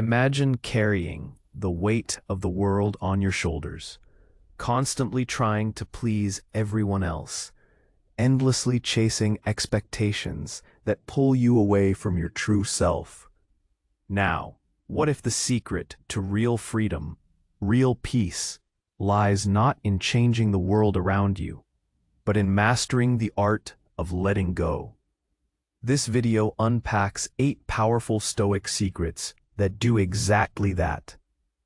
Imagine carrying the weight of the world on your shoulders, constantly trying to please everyone else, endlessly chasing expectations that pull you away from your true self. Now, what if the secret to real freedom, real peace, lies not in changing the world around you, but in mastering the art of letting go? This video unpacks 8 powerful Stoic secrets that do exactly that.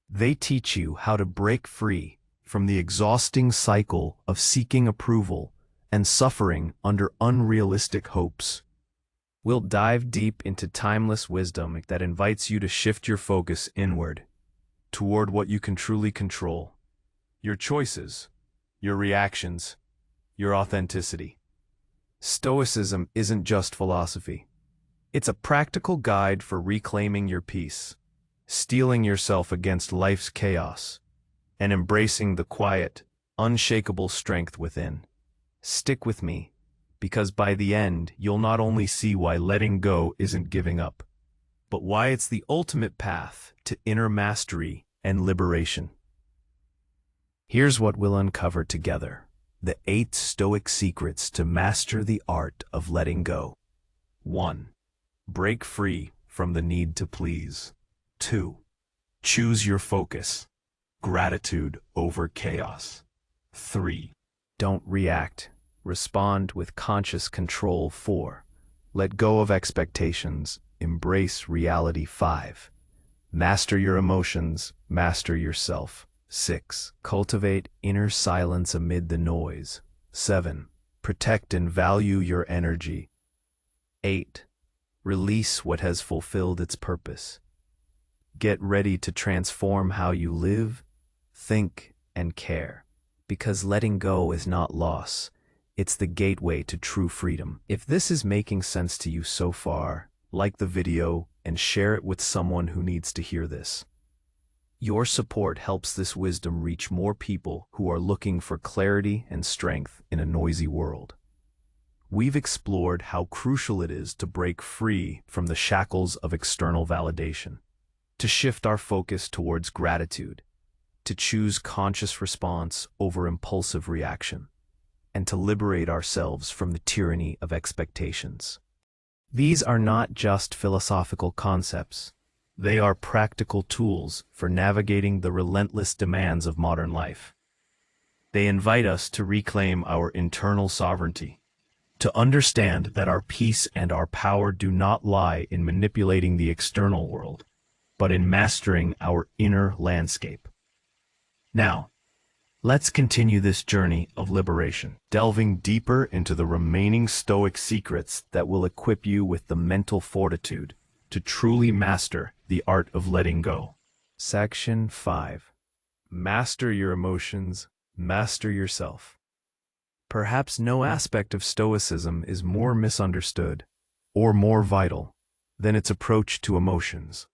They teach you how to break free from the exhausting cycle of seeking approval and suffering under unrealistic hopes. We'll dive deep into timeless wisdom that invites you to shift your focus inward, toward what you can truly control: your choices, your reactions, your authenticity. Stoicism isn't just philosophy. It's a practical guide for reclaiming your peace, steeling yourself against life's chaos, and embracing the quiet, unshakable strength within. Stick with me, because by the end, you'll not only see why letting go isn't giving up, but why it's the ultimate path to inner mastery and liberation. Here's what we'll uncover together: the 8 Stoic secrets to master the art of letting go. 1. Break free from the need to please. 2. Choose your focus. Gratitude over chaos. 3. Don't react. Respond with conscious control. 4. Let go of expectations. Embrace reality. 5. Master your emotions. Master yourself. 6. Cultivate inner silence amid the noise. 7. Protect and value your energy. 8. Release what has fulfilled its purpose. Get ready to transform how you live, think, and care. Because letting go is not loss. It's the gateway to true freedom. If this is making sense to you so far, like the video and share it with someone who needs to hear this. Your support helps this wisdom reach more people who are looking for clarity and strength in a noisy world. We've explored how crucial it is to break free from the shackles of external validation, to shift our focus towards gratitude, to choose conscious response over impulsive reaction, and to liberate ourselves from the tyranny of expectations. These are not just philosophical concepts. They are practical tools for navigating the relentless demands of modern life. They invite us to reclaim our internal sovereignty, to understand that our peace and our power do not lie in manipulating the external world, but in mastering our inner landscape. Now, let's continue this journey of liberation, delving deeper into the remaining Stoic secrets that will equip you with the mental fortitude to truly master the art of letting go. Section 5. Master your emotions, master yourself. Perhaps no aspect of Stoicism is more misunderstood or more vital than its approach to emotions.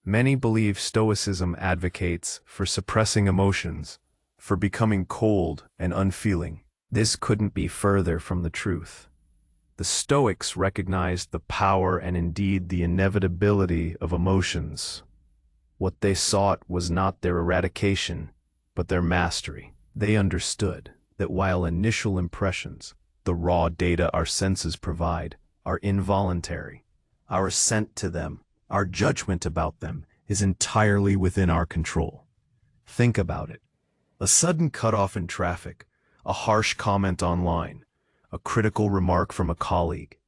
Many believe Stoicism advocates for suppressing emotions, for becoming cold and unfeeling. This couldn't be further from the truth. The Stoics recognized the power and indeed the inevitability of emotions. What they sought was not their eradication, but their mastery. They understood that while initial impressions, the raw data our senses provide, are involuntary, our assent to them, our judgment about them, is entirely within our control. Think about it. A sudden cutoff in traffic, a harsh comment online, a critical remark from a colleague.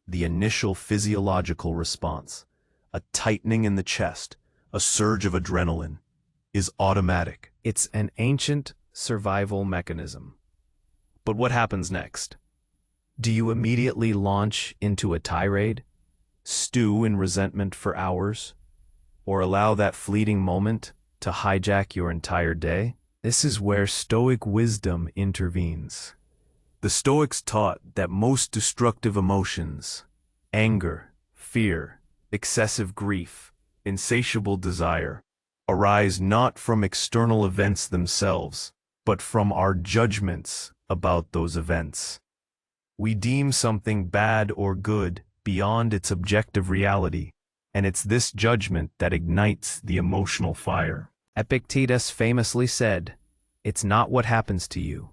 The initial physiological response, a tightening in the chest, a surge of adrenaline, is automatic. It's an ancient survival mechanism. But what happens next? Do you immediately launch into a tirade, stew in resentment for hours, or allow that fleeting moment to hijack your entire day? This is where Stoic wisdom intervenes. The Stoics taught that most destructive emotions, anger, fear, excessive grief, insatiable desire, arise not from external events themselves, but from our judgments about those events. We deem something bad or good beyond its objective reality, and it's this judgment that ignites the emotional fire. Epictetus famously said, "It's not what happens to you,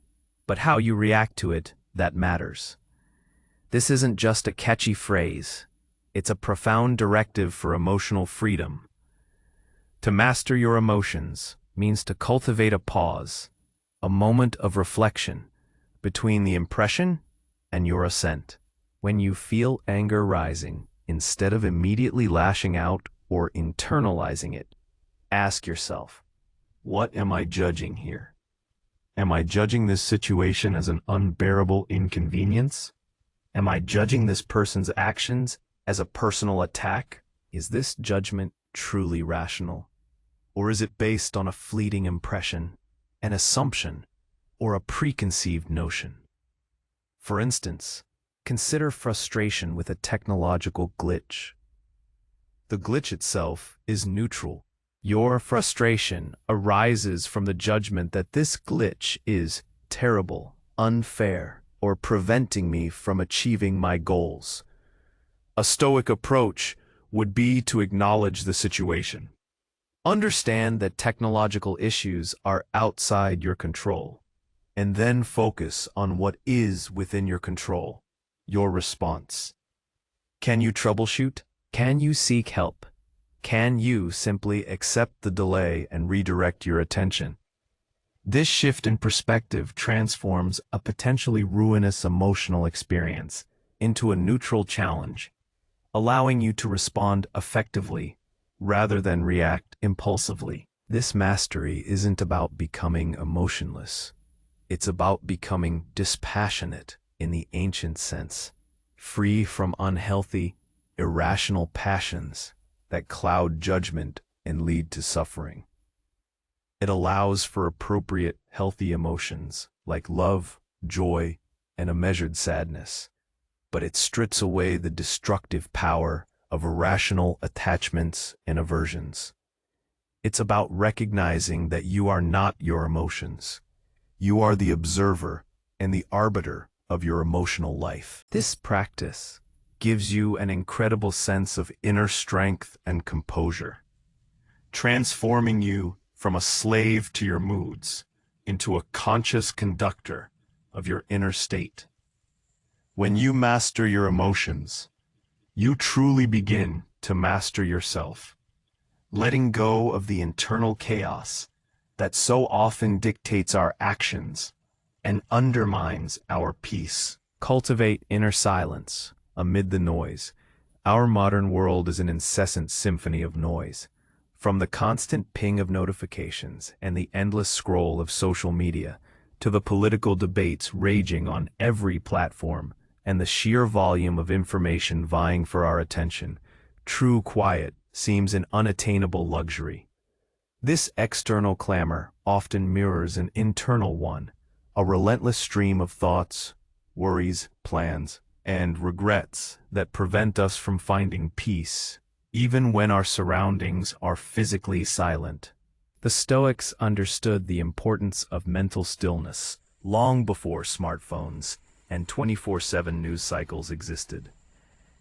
but how you react to it that matters." This isn't just a catchy phrase, it's a profound directive for emotional freedom. To master your emotions means to cultivate a pause, a moment of reflection between the impression and your assent. When you feel anger rising, instead of immediately lashing out or internalizing it, ask yourself, what am I judging here? Am I judging this situation as an unbearable inconvenience? Am I judging this person's actions as a personal attack? Is this judgment truly rational? Or is it based on a fleeting impression, an assumption, or a preconceived notion? For instance, consider frustration with a technological glitch. The glitch itself is neutral. Your frustration arises from the judgment that this glitch is terrible, unfair, or preventing me from achieving my goals. A Stoic approach would be to acknowledge the situation. Understand that technological issues are outside your control, and then focus on what is within your control, your response. Can you troubleshoot? Can you seek help? Can you simply accept the delay and redirect your attention? This shift in perspective transforms a potentially ruinous emotional experience into a neutral challenge, allowing you to respond effectively rather than react impulsively. This mastery isn't about becoming emotionless. It's about becoming dispassionate in the ancient sense, free from unhealthy, irrational passions that cloud judgment and lead to suffering. It allows for appropriate, healthy emotions like love, joy, and a measured sadness, but it strips away the destructive power of irrational attachments and aversions. It's about recognizing that you are not your emotions. You are the observer and the arbiter of your emotional life. This practice gives you an incredible sense of inner strength and composure, transforming you from a slave to your moods into a conscious conductor of your inner state. When you master your emotions, you truly begin to master yourself, letting go of the internal chaos that so often dictates our actions and undermines our peace. Cultivate inner silence amid the noise. Our modern world is an incessant symphony of noise. From the constant ping of notifications and the endless scroll of social media to the political debates raging on every platform and the sheer volume of information vying for our attention, true quiet seems an unattainable luxury. This external clamor often mirrors an internal one, a relentless stream of thoughts, worries, plans, and regrets that prevent us from finding peace, even when our surroundings are physically silent. The Stoics understood the importance of mental stillness long before smartphones and 24/7 news cycles existed.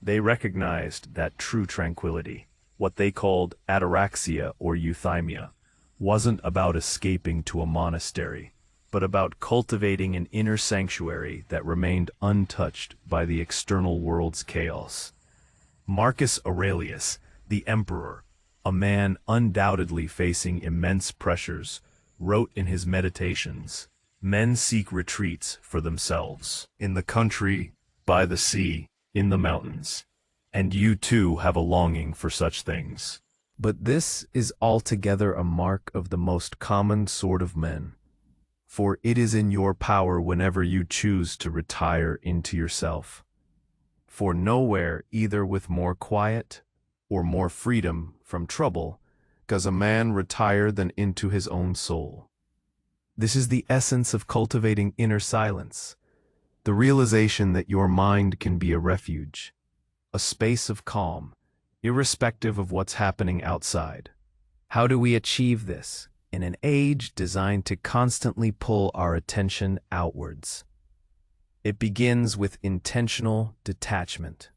They recognized that true tranquility, what they called ataraxia or euthymia, wasn't about escaping to a monastery, but about cultivating an inner sanctuary that remained untouched by the external world's chaos. Marcus Aurelius, the emperor, a man undoubtedly facing immense pressures, wrote in his Meditations, "Men seek retreats for themselves, in the country, by the sea, in the mountains, and you too have a longing for such things. But this is altogether a mark of the most common sort of men, for it is in your power whenever you choose to retire into yourself. For nowhere, either with more quiet or more freedom from trouble, does a man retire than into his own soul." This is the essence of cultivating inner silence, the realization that your mind can be a refuge, a space of calm, irrespective of what's happening outside. How do we achieve this in an age designed to constantly pull our attention outwards? It begins with intentional detachment.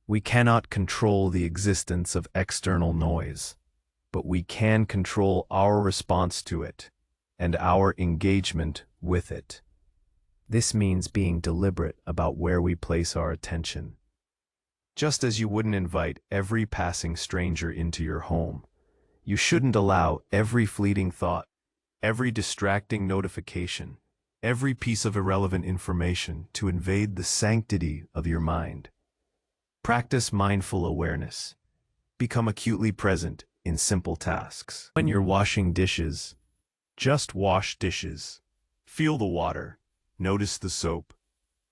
We cannot control the existence of external noise, but we can control our response to it and our engagement with it. This means being deliberate about where we place our attention. Just as you wouldn't invite every passing stranger into your home, you shouldn't allow every fleeting thought, every distracting notification, every piece of irrelevant information to invade the sanctity of your mind. Practice mindful awareness. Become acutely present in simple tasks. When you're washing dishes, just wash dishes. Feel the water. Notice the soap.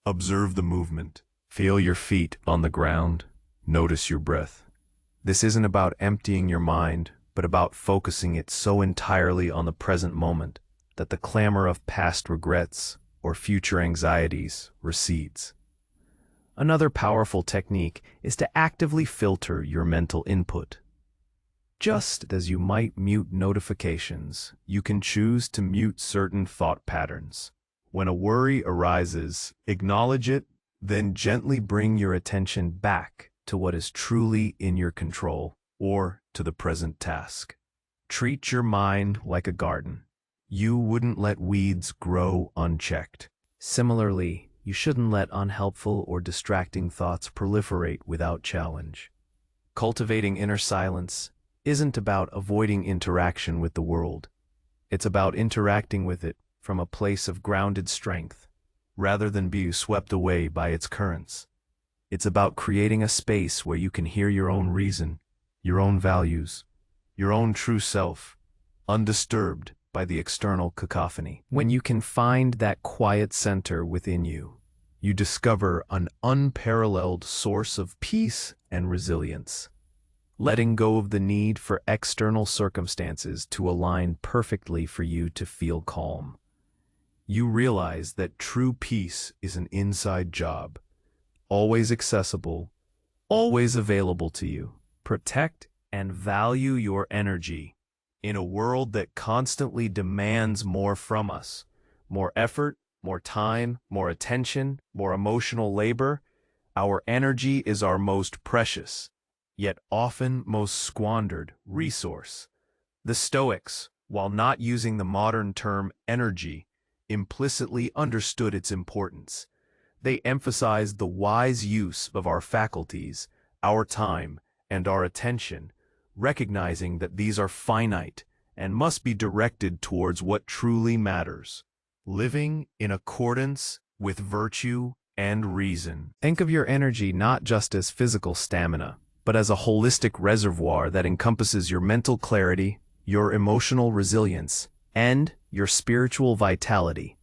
Observe the movement. Feel your feet on the ground. Notice your breath. This isn't about emptying your mind, but about focusing it so entirely on the present moment that the clamor of past regrets or future anxieties recedes. Another powerful technique is to actively filter your mental input. Just as you might mute notifications, you can choose to mute certain thought patterns. When a worry arises, acknowledge it, then gently bring your attention back to what is truly in your control or to the present task. Treat your mind like a garden. You wouldn't let weeds grow unchecked. Similarly, you shouldn't let unhelpful or distracting thoughts proliferate without challenge. Cultivating inner silence isn't about avoiding interaction with the world. It's about interacting with it from a place of grounded strength, rather than being swept away by its currents. It's about creating a space where you can hear your own reason, your own values, your own true self, undisturbed by the external cacophony. When you can find that quiet center within you, you discover an unparalleled source of peace and resilience. Letting go of the need for external circumstances to align perfectly for you to feel calm. You realize that true peace is an inside job, always accessible, always available to you. Protect and value your energy. In a world that constantly demands more from us, more effort, more time, more attention, more emotional labor, our energy is our most precious, yet often most squandered resource. The Stoics, while not using the modern term energy, implicitly understood its importance. They emphasized the wise use of our faculties, our time, and our attention, recognizing that these are finite and must be directed towards what truly matters, living in accordance with virtue and reason. Think of your energy not just as physical stamina, but as a holistic reservoir that encompasses your mental clarity, your emotional resilience, and your spiritual vitality.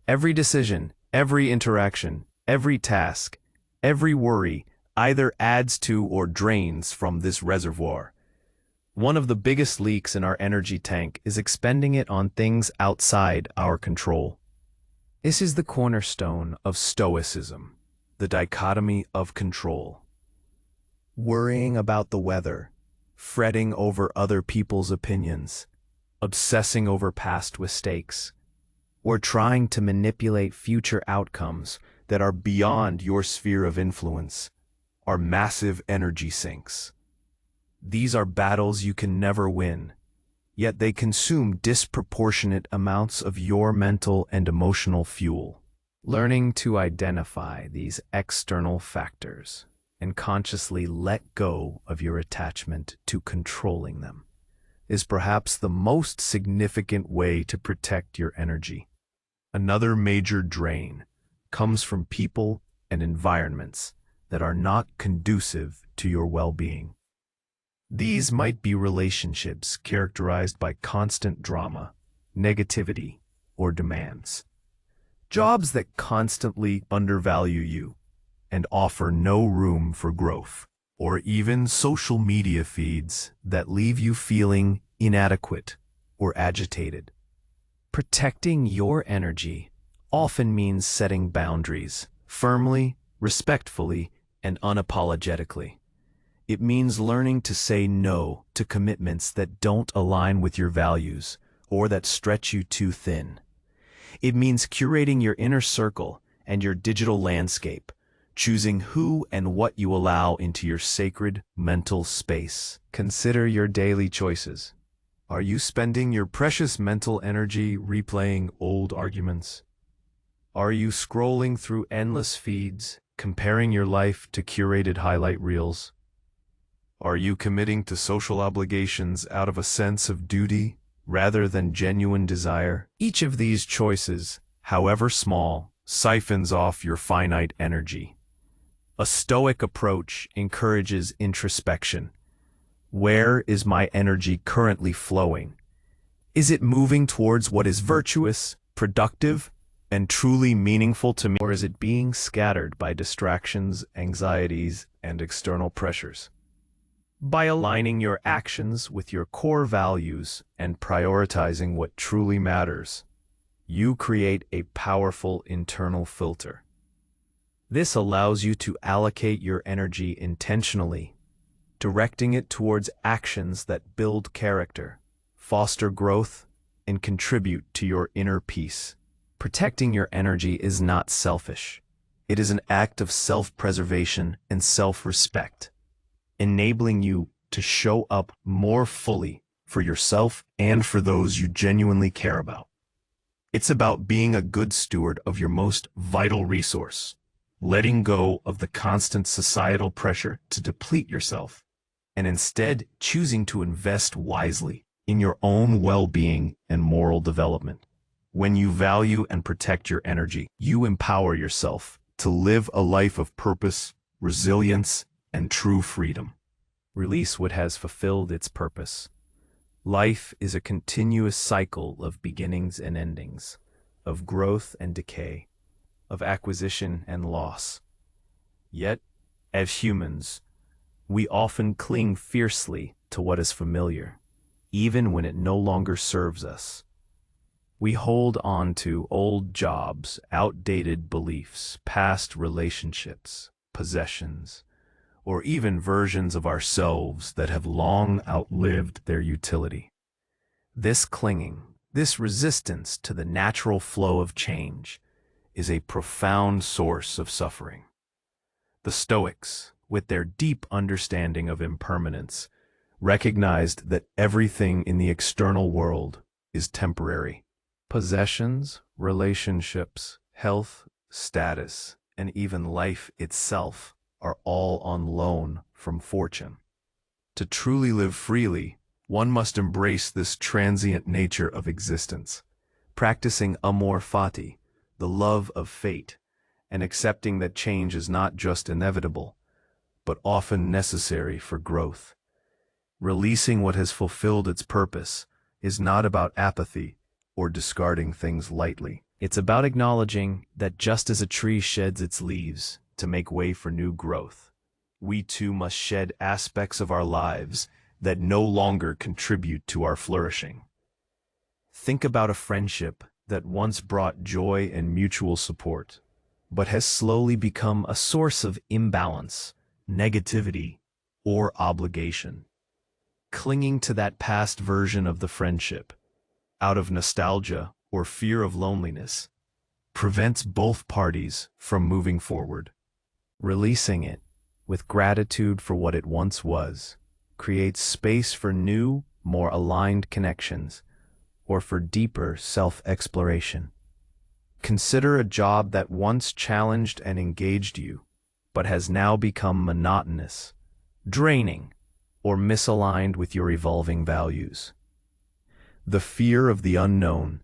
Every decision, every interaction, every task, every worry either adds to or drains from this reservoir. One of the biggest leaks in our energy tank is expending it on things outside our control. This is the cornerstone of Stoicism, the dichotomy of control. Worrying about the weather, fretting over other people's opinions, obsessing over past mistakes, or trying to manipulate future outcomes that are beyond your sphere of influence are massive energy sinks. These are battles you can never win, yet they consume disproportionate amounts of your mental and emotional fuel. Learning to identify these external factors and consciously let go of your attachment to controlling them is perhaps the most significant way to protect your energy. Another major drain comes from people and environments that are not conducive to your well-being. These might be relationships characterized by constant drama, negativity, or demands. Jobs that constantly undervalue you and offer no room for growth, or even social media feeds that leave you feeling inadequate or agitated. Protecting your energy often means setting boundaries, firmly, respectfully, and unapologetically. It means learning to say no to commitments that don't align with your values or that stretch you too thin. It means curating your inner circle and your digital landscape, choosing who and what you allow into your sacred mental space. Consider your daily choices. Are you spending your precious mental energy replaying old arguments? Are you scrolling through endless feeds, comparing your life to curated highlight reels? Are you committing to social obligations out of a sense of duty rather than genuine desire? Each of these choices, however small, siphons off your finite energy. A Stoic approach encourages introspection. Where is my energy currently flowing? Is it moving towards what is virtuous, productive, and truly meaningful to me, or is it being scattered by distractions, anxieties, and external pressures? By aligning your actions with your core values and prioritizing what truly matters, you create a powerful internal filter. This allows you to allocate your energy intentionally, directing it towards actions that build character, foster growth, and contribute to your inner peace. Protecting your energy is not selfish. It is an act of self-preservation and self-respect, enabling you to show up more fully for yourself and for those you genuinely care about. It's about being a good steward of your most vital resource, letting go of the constant societal pressure to deplete yourself, and instead choosing to invest wisely in your own well-being and moral development. When you value and protect your energy, you empower yourself to live a life of purpose, resilience, and true freedom. Release what has fulfilled its purpose. Life is a continuous cycle of beginnings and endings, of growth and decay, of acquisition and loss. Yet, as humans, we often cling fiercely to what is familiar, even when it no longer serves us. We hold on to old jobs, outdated beliefs, past relationships, possessions, or even versions of ourselves that have long outlived their utility. This clinging, this resistance to the natural flow of change, is a profound source of suffering. The Stoics, with their deep understanding of impermanence, recognized that everything in the external world is temporary. Possessions, relationships, health, status, and even life itself are all on loan from fortune. To truly live freely, one must embrace this transient nature of existence, practicing amor fati, the love of fate, and accepting that change is not just inevitable, but often necessary for growth. Releasing what has fulfilled its purpose is not about apathy or discarding things lightly. It's about acknowledging that just as a tree sheds its leaves to make way for new growth, we too must shed aspects of our lives that no longer contribute to our flourishing. Think about a friendship that once brought joy and mutual support, but has slowly become a source of imbalance, negativity, or obligation. Clinging to that past version of the friendship, out of nostalgia or fear of loneliness, prevents both parties from moving forward. Releasing it, with gratitude for what it once was, creates space for new, more aligned connections, or for deeper self-exploration. Consider a job that once challenged and engaged you, but has now become monotonous, draining, or misaligned with your evolving values. The fear of the unknown,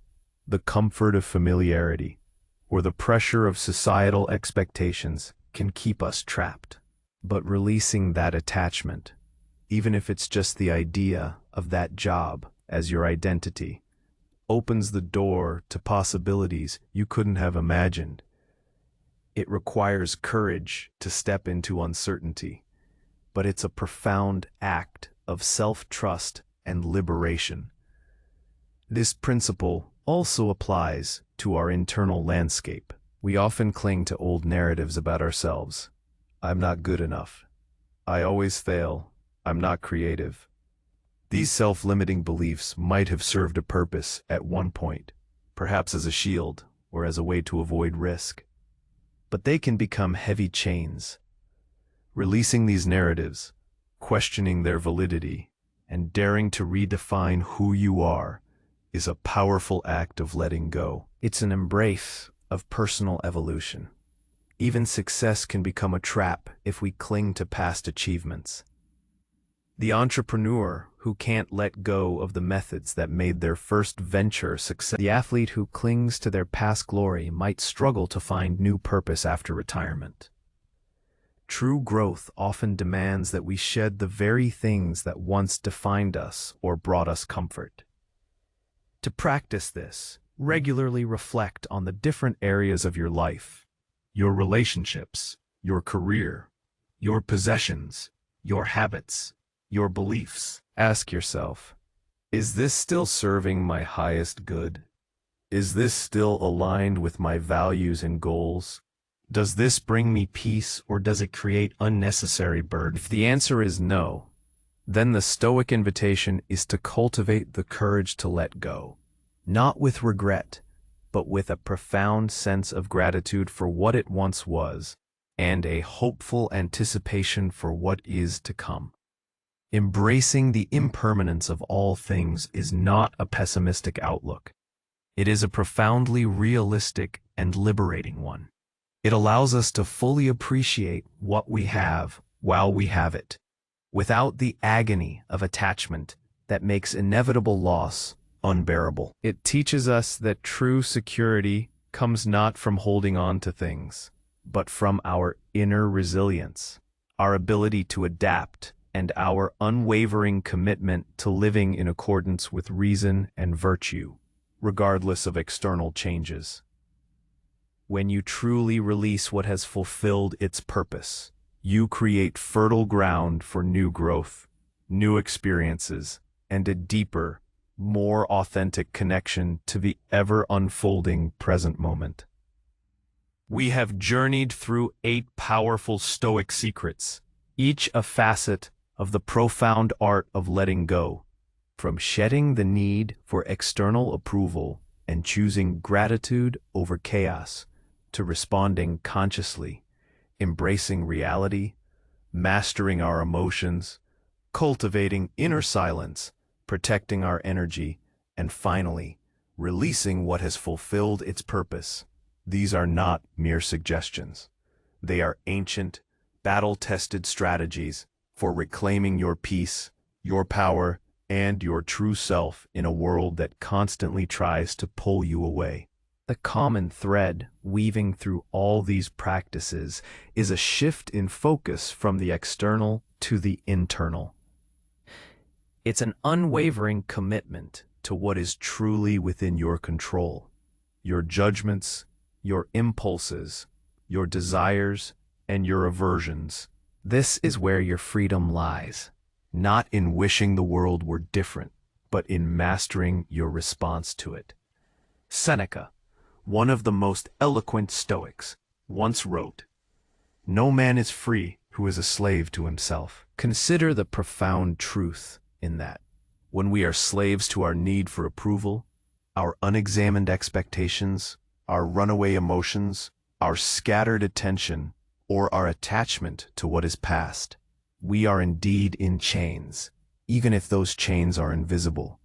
the comfort of familiarity, or the pressure of societal expectations can keep us trapped. But releasing that attachment, even if it's just the idea of that job as your identity, opens the door to possibilities you couldn't have imagined. It requires courage to step into uncertainty, but it's a profound act of self-trust and liberation. This principle also applies to our internal landscape. We often cling to old narratives about ourselves. I'm not good enough. I always fail. I'm not creative. These self-limiting beliefs might have served a purpose at one point, perhaps as a shield or as a way to avoid risk. but they can become heavy chains. Releasing these narratives, questioning their validity, and daring to redefine who you are is a powerful act of letting go. It's an embrace of personal evolution. Even success can become a trap if we cling to past achievements. The entrepreneur who can't let go of the methods that made their first venture success. The athlete who clings to their past glory might struggle to find new purpose after retirement. True growth often demands that we shed the very things that once defined us or brought us comfort. To practice this, regularly reflect on the different areas of your life, your relationships, your career, your possessions, your habits, your beliefs. Ask yourself, is this still serving my highest good? Is this still aligned with my values and goals? Does this bring me peace, or does it create unnecessary burden? If the answer is no, then the Stoic invitation is to cultivate the courage to let go, not with regret, but with a profound sense of gratitude for what it once was, and a hopeful anticipation for what is to come. Embracing the impermanence of all things is not a pessimistic outlook. It is a profoundly realistic and liberating one. It allows us to fully appreciate what we have while we have it, without the agony of attachment that makes inevitable loss unbearable. It teaches us that true security comes not from holding on to things, but from our inner resilience, our ability to adapt, and our unwavering commitment to living in accordance with reason and virtue, regardless of external changes. When you truly release what has fulfilled its purpose, you create fertile ground for new growth, new experiences, and a deeper, more authentic connection to the ever-unfolding present moment. We have journeyed through 8 powerful Stoic secrets, each a facet of the profound art of letting go, from shedding the need for external approval and choosing gratitude over chaos, to responding consciously, embracing reality, mastering our emotions, cultivating inner silence, protecting our energy, and finally, releasing what has fulfilled its purpose. These are not mere suggestions. They are ancient, battle-tested strategies for reclaiming your peace, your power, and your true self in a world that constantly tries to pull you away. The common thread weaving through all these practices is a shift in focus from the external to the internal. It's an unwavering commitment to what is truly within your control, your judgments, your impulses, your desires, and your aversions. This is where your freedom lies, not in wishing the world were different, but in mastering your response to it. Seneca, one of the most eloquent Stoics, once wrote, "No man is free who is a slave to himself." Consider the profound truth in that. When we are slaves to our need for approval, our unexamined expectations, our runaway emotions, our scattered attention, or our attachment to what is past, we are indeed in chains, even if those chains are invisible.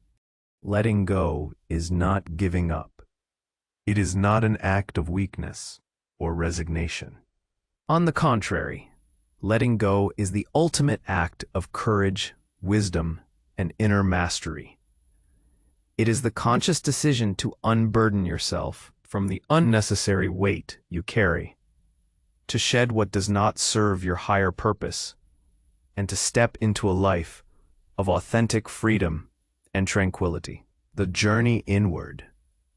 Letting go is not giving up. It is not an act of weakness or resignation. On the contrary, letting go is the ultimate act of courage, wisdom, and inner mastery. It is the conscious decision to unburden yourself from the unnecessary weight you carry, to shed what does not serve your higher purpose, and to step into a life of authentic freedom and tranquility. The journey inward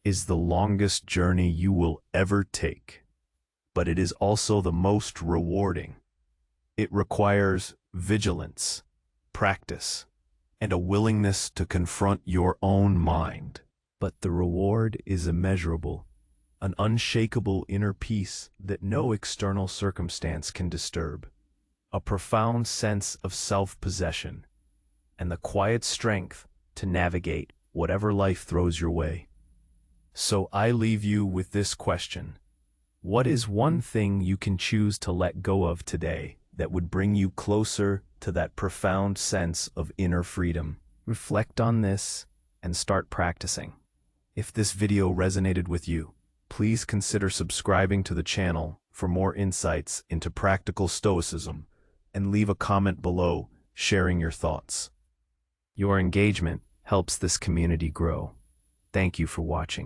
is the longest journey you will ever take, but it is also the most rewarding. It requires vigilance, practice, and a willingness to confront your own mind. But the reward is immeasurable, an unshakable inner peace that no external circumstance can disturb, a profound sense of self-possession, and the quiet strength to navigate whatever life throws your way. So I leave you with this question. What is one thing you can choose to let go of today that would bring you closer to that profound sense of inner freedom? Reflect on this and start practicing. If this video resonated with you, please consider subscribing to the channel for more insights into practical Stoicism, and leave a comment below sharing your thoughts. Your engagement helps this community grow. Thank you for watching.